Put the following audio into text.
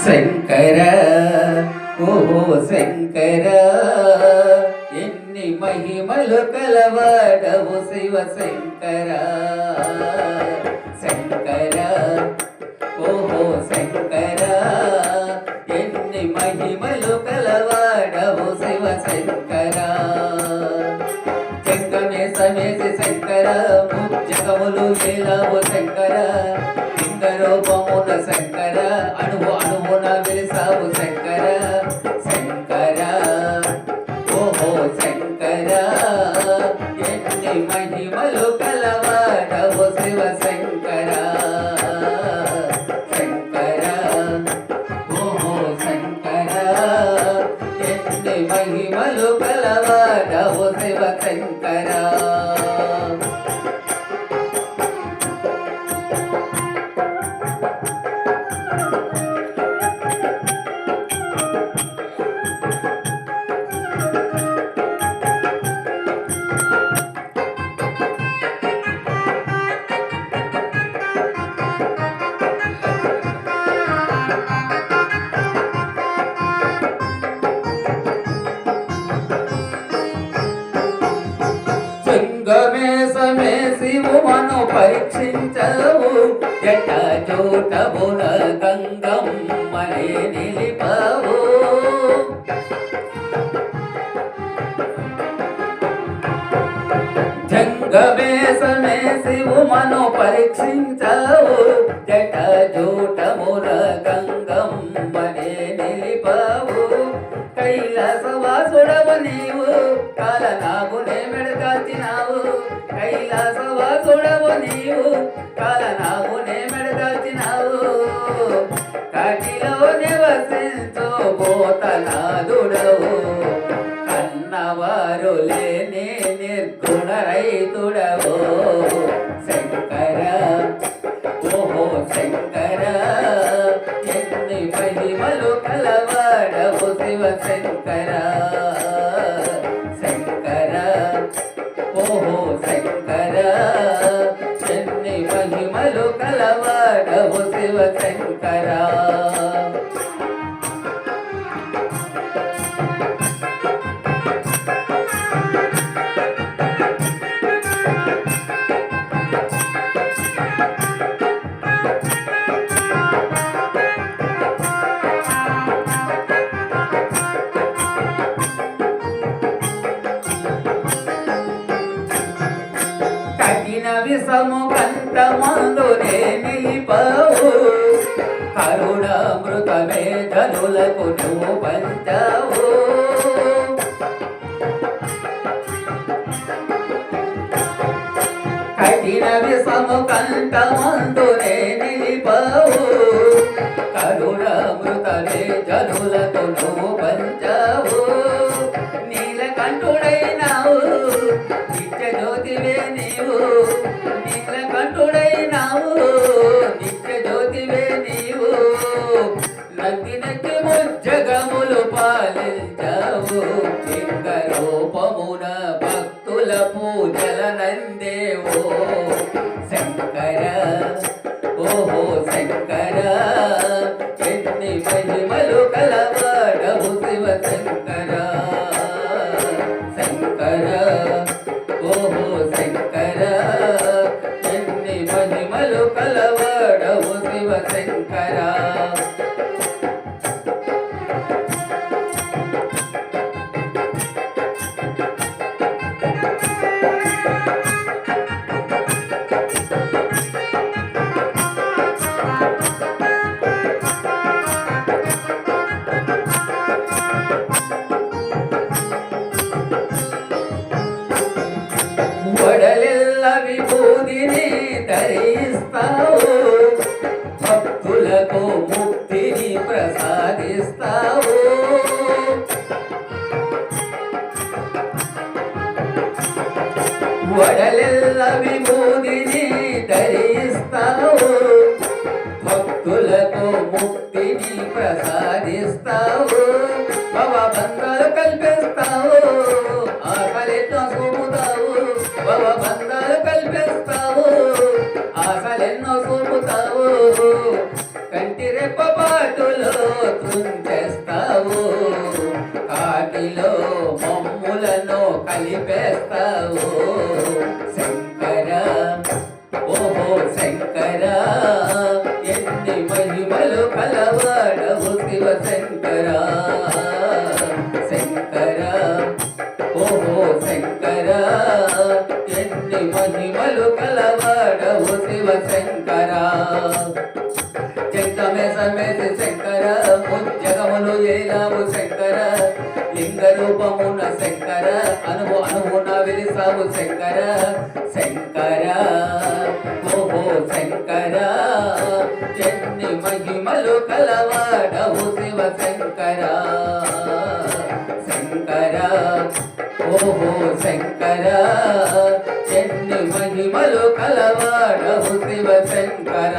శంకర ఓహో శంకర ఎన్ని మహిమలు కలవాడవు శివ శంకర శంకర ఓహో శంకర ఎన్ని మహిమలు కలవాడవు శివ శంకర జంగమే సమేసి శంకర జగములు లేలావు శంకర రూపమున శంకర అణువు అణువున వెలిసావు శంకర శంకర ఓహో శంకర ఎన్ని మహిమలు కలవాడవు శివ శంకర శంకర ఓహో శంకర ఎన్ని మహిమలు కలవాడవు శివ శంకర గమేశమే శివుమను పరీక్షించవు ఎట్ట చోటబున గంగమ్మనే నిలిపవు జంగమేశమే శివుమను పరీక్షించవు ఎట్ట చోటబున గంగమ్మనే నిలిపవు కైలాసవాసుడవు నీవు కాలనాగునే మెడకాల్చినావు కైలాసవాసుడవు నీవు కాలనాగునే మెడకాల్చినావు కాటిలో నివసించో భూతనాథుడవు కన్నవారు లేని నిర్గుణ రైతుడవు శంకర ఓహో శంకర ఎన్ని మహిమలు కలవాడవు శివ శంకర శంకర ఓహో శంకర ఎన్ని మహిమలు కలవాడవు శివ శంకర విషము కంఠమందునే నిలిపవు కరుణామృతమే జనులకు నువ్వు పంచావు కఠిన విషము కంఠమందునే నిలిపవు కరుణామృతమే జనులకు నువ్వు పంచావు నీలకంఠుడైనావు నిత్య జ్యోతివే నీవు నీలకంఠుడైనావు నిత్య జ్యోతివే నీవు నందినకి ముజ్జగములు పాలించావు లింగ రూపమున భక్తుల పూజల నందేవో శంకర ఓహో శంకర ఎన్ని మహిమలు కలవాడవు శివ శంకర శంకర ఓహో శంకర ఎన్ని మహిమలు కలవాడవు శివ శంకర వడలెల్ల విభూతిని ధరిస్తావు భక్తులకు ముక్తిని ప్రసాదిస్తావు వడలెల్ల విభూతిని ధరిస్తావు భక్తులకు ముక్తిని ప్రసాదిస్తావు భవబంధాలు కల్పిస్తావు ఆకలితో సోముతావు భవబంధాలు కల్పిస్తావు ఆశలెన్నో చూపుతావు కంటి రెప్ప కాటులో తుంచేస్తావు, కాటిలో మమ్ములను కలిపేస్తావు శంకర. ఓహో శంకర, ఎన్ని మహిమలు కలవాడవు శివ శంకర. శంకర ఓహో శంకర, ఎన్ని మహిమలు కలవాడవు శివ శంకర. జగమే సమేత శంకర, జగములు ఏలావు శంకర. లింగ రూపమున శంకర, అనువున వెలిసావు శంకర. శంకర ఓహో శంకర, ఎన్ని మహిమలు కలవాడవు శివ శంకర. శంకర ఓహో శంకర, ఎన్ని మహిమలు కలవాడవు శివ శంకర.